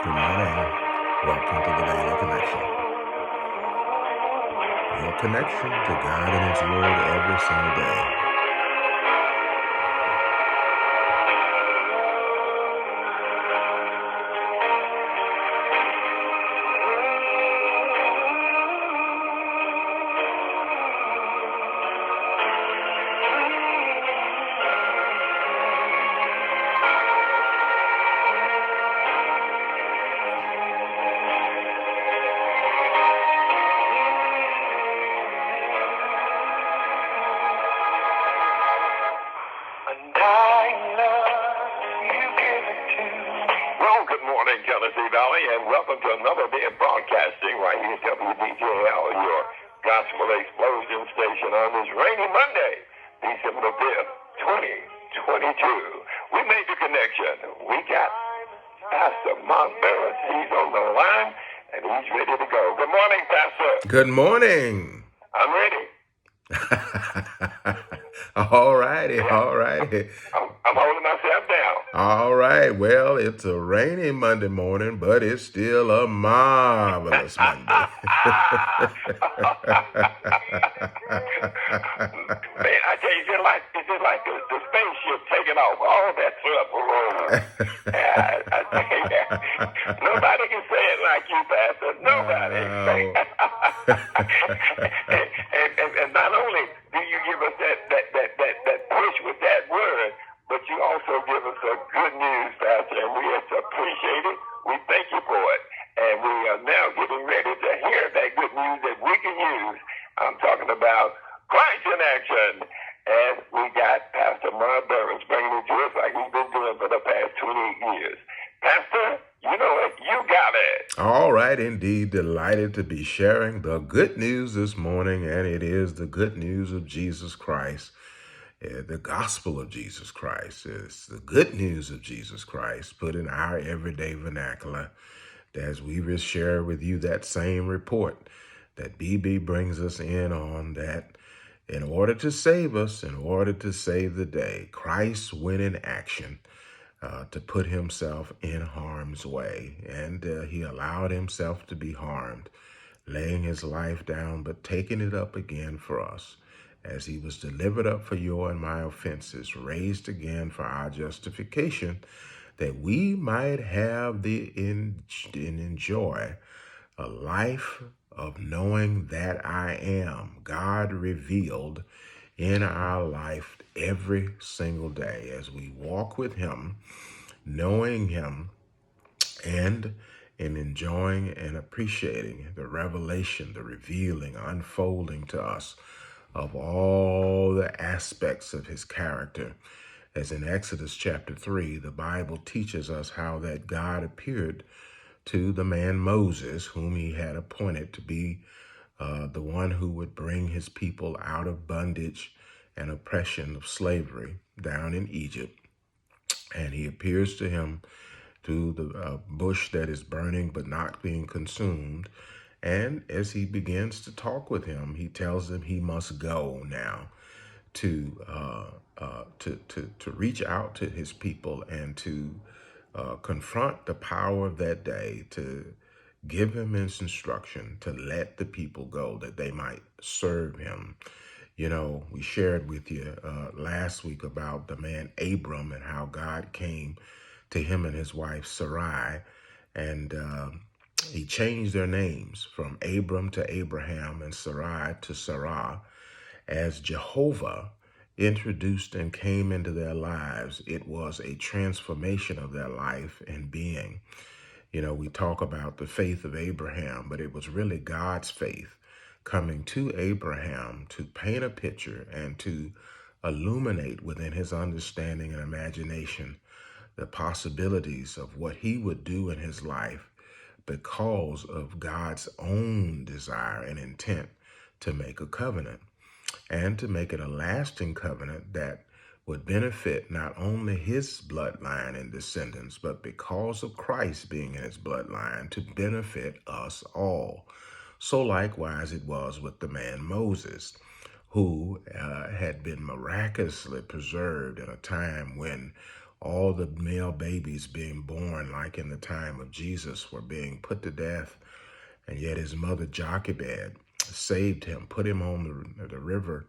Good morning. Welcome to the Daily Connection. Your connection to God and His Word every single day. Well, good morning, Tennessee Valley, and welcome to another day of broadcasting right here at WDJL, your Gospel Explosion station on this rainy Monday, December the 5th, 2022. We made the connection. We got Pastor Mark Barrett. He's on the line, and he's ready to go. Good morning, Pastor. Good morning. I'm ready. All righty. I'm holding myself down. All right. Well, it's a rainy Monday morning, but it's still a marvelous Monday. Man, I tell you, it's just like the spaceship taking off. All that stuff rolling. Nobody can say it like you, Pastor. Nobody. And not only do you give us that push with that word, but you also give us a good news, Pastor, and we just appreciate it. We thank you for it. And we are now getting ready to hear that good news that we can use. I'm talking about Christ in action. And we got Pastor Mark Burns bringing it to us like he's been doing for the past 28 years. Pastor, you know it. You got it. All right, indeed. Delighted to be sharing the good news this morning, and it is the good news of Jesus Christ. The gospel of Jesus Christ is the good news of Jesus Christ put in our everyday vernacular as we will share with you that same report that BB brings us in on, that in order to save us, in order to save the day, Christ went in action to put himself in harm's way. And he allowed himself to be harmed, laying his life down, but taking it up again for us, as he was delivered up for your and my offenses, raised again for our justification, that we might have and enjoy a life of knowing that I am God revealed in our life every single day as we walk with him, knowing him, and in enjoying and appreciating the revelation, the revealing, unfolding to us of all the aspects of his character. As in Exodus chapter 3, the Bible teaches us how that God appeared to the man Moses, whom he had appointed to be the one who would bring his people out of bondage and oppression of slavery down in Egypt. And he appears to him through the bush that is burning but not being consumed. And as he begins to talk with him, he tells him he must go now to reach out to his people and to confront the power of that day, to give him his instruction to let the people go that they might serve him. You know, we shared with you last week about the man Abram and how God came to him and his wife Sarai, and he changed their names from Abram to Abraham and Sarai to Sarah. As Jehovah introduced and came into their lives, it was a transformation of their life and being. You know, we talk about the faith of Abraham, but it was really God's faith coming to Abraham to paint a picture and to illuminate within his understanding and imagination the possibilities of what he would do in his life because of God's own desire and intent to make a covenant, and to make it a lasting covenant that would benefit not only his bloodline and descendants, but because of Christ being in his bloodline, to benefit us all. So likewise it was with the man Moses, who had been miraculously preserved in a time when all the male babies being born, like in the time of Jesus, were being put to death. And yet his mother Jochebed saved him, put him on the river,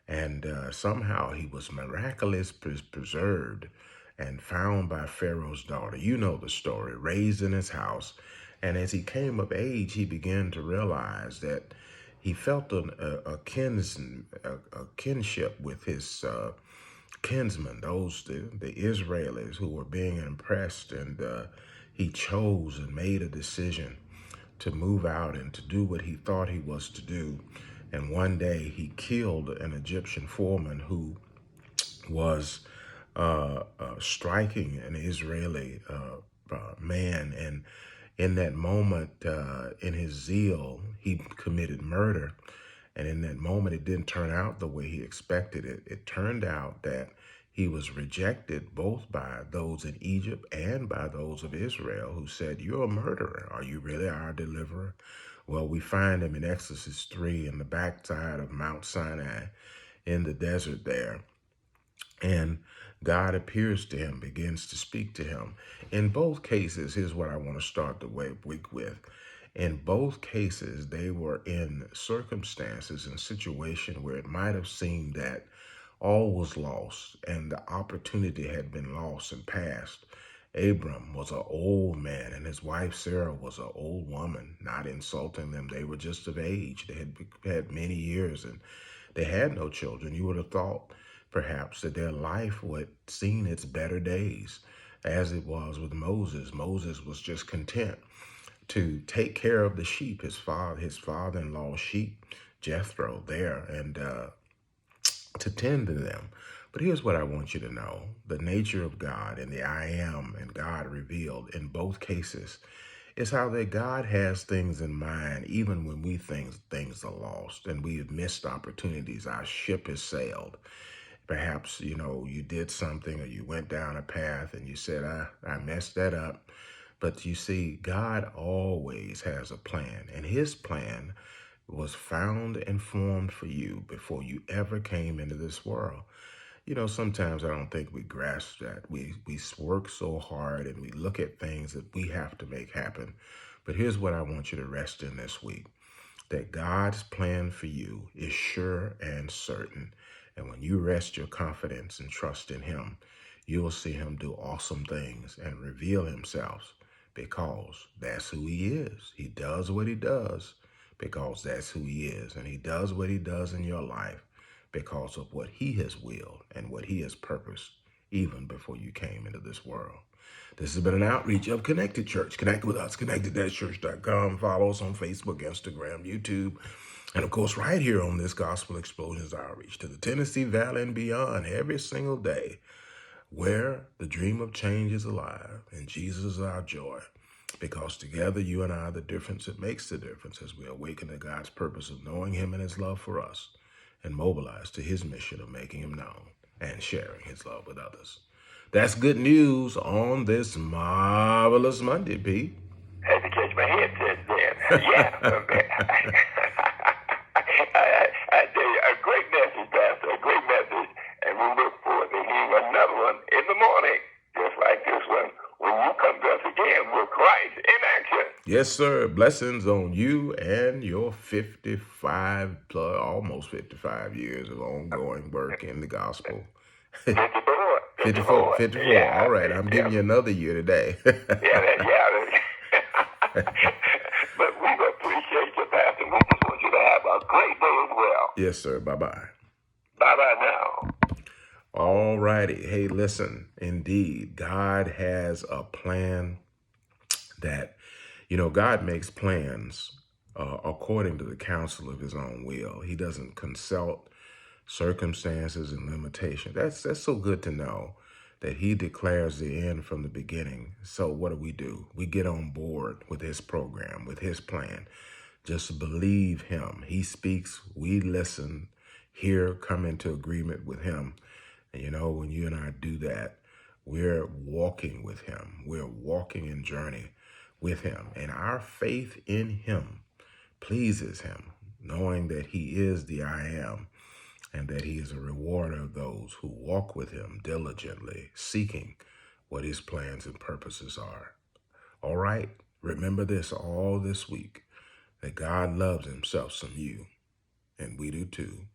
and somehow he was miraculously preserved and found by Pharaoh's daughter. You know the story, raised in his house. And as he came of age, he began to realize that he felt a kinship with his kinsmen, the Israelis who were being impressed. And he chose and made a decision to move out and to do what he thought he was to do. And one day he killed an Egyptian foreman who was striking an Israeli man. And in that moment, in his zeal, he committed murder. And in that moment, it didn't turn out the way he expected it. It turned out that he was rejected both by those in Egypt and by those of Israel who said, "You're a murderer. Are you really our deliverer?" Well, we find him in Exodus 3 in the backside of Mount Sinai in the desert there. And God appears to him, begins to speak to him. In both cases, here's what I want to start the week with. In both cases, they were in circumstances and situation where it might have seemed that all was lost and the opportunity had been lost and passed. Abram was an old man and his wife Sarah was an old woman, not insulting them. They were just of age. They had many years and they had no children. You would have thought perhaps that their life would seen its better days, as it was with Moses. Moses was just content to take care of the sheep, his father-in-law's sheep, Jethro there, and to tend to them. But here's what I want you to know. The nature of God and the I am and God revealed in both cases is how that God has things in mind, even when we think things are lost and we have missed opportunities. Our ship has sailed. Perhaps, you did something or you went down a path and you said, I messed that up. But you see, God always has a plan, and his plan was found and formed for you before you ever came into this world. Sometimes I don't think we grasp that. We work so hard and we look at things that we have to make happen. But here's what I want you to rest in this week, that God's plan for you is sure and certain. And when you rest your confidence and trust in him, you'll see him do awesome things and reveal himself, because that's who he is. He does what he does because that's who he is. And he does what he does in your life because of what he has willed and what he has purposed even before you came into this world. This has been an outreach of Connected Church. Connect with us, connected-church.com. Follow us on Facebook, Instagram, YouTube, and of course, right here on this Gospel Explosions outreach to the Tennessee Valley and beyond every single day, where the dream of change is alive and Jesus is our joy. Because together, you and I are the difference that makes the difference as we awaken to God's purpose of knowing him and his love for us and mobilize to his mission of making him known and sharing his love with others. That's good news on this marvelous Monday, Pete. Had to catch my headset then. Yeah. I tell you, a great message, Pastor, a great message. And we look forward to hearing another one in the morning, just like this one, when you come to us again with Christ in action. Yes, sir. Blessings on you and your 55 plus, almost 55 years of ongoing work in the gospel. 54. Yeah. All right. I'm giving you another year today. yeah. But we appreciate you, Pastor. We just want you to have a great day as well. Yes, sir. Bye-bye. Bye-bye now. All righty. Hey, listen, indeed, God has a plan that, God makes plans according to the counsel of his own will. He doesn't consult circumstances and limitations. That's so good to know that he declares the end from the beginning. So what do? We get on board with his program, with his plan. Just believe him. He speaks, we listen, hear, come into agreement with him. And when you and I do that, we're walking with him. We're walking in journey with him. And our faith in him pleases him, knowing that he is the I am and that he is a rewarder of those who walk with him diligently, seeking what his plans and purposes are. All right. Remember this all this week, that God loves himself some you, and we do too.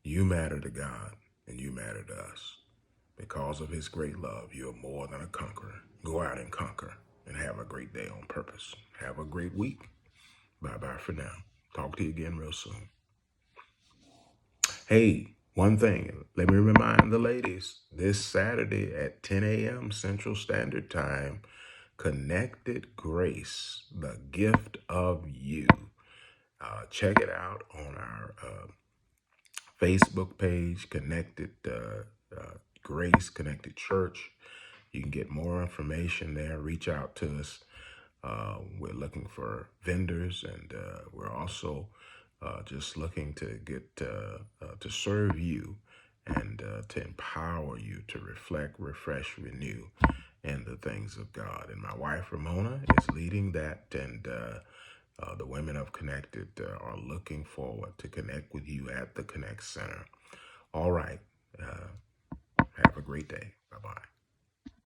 You matter to God, and you matter to us. Because of his great love, you're more than a conqueror. Go out and conquer, and have a great day on purpose. Have a great week. Bye-bye for now. Talk to you again real soon. Hey, one thing, let me remind the ladies, this Saturday at 10 a.m. Central Standard Time, Connected Grace, the gift of you. Check it out on our Facebook page, Connected Grace, Connected Church. You can get more information there. Reach out to us. We're looking for vendors, and we're also just looking to get to serve you and to empower you to reflect, refresh, renew in the things of God. And my wife Ramona is leading that, and the women of Connected are looking forward to connect with you at the Connect Center. All right. Have a great day.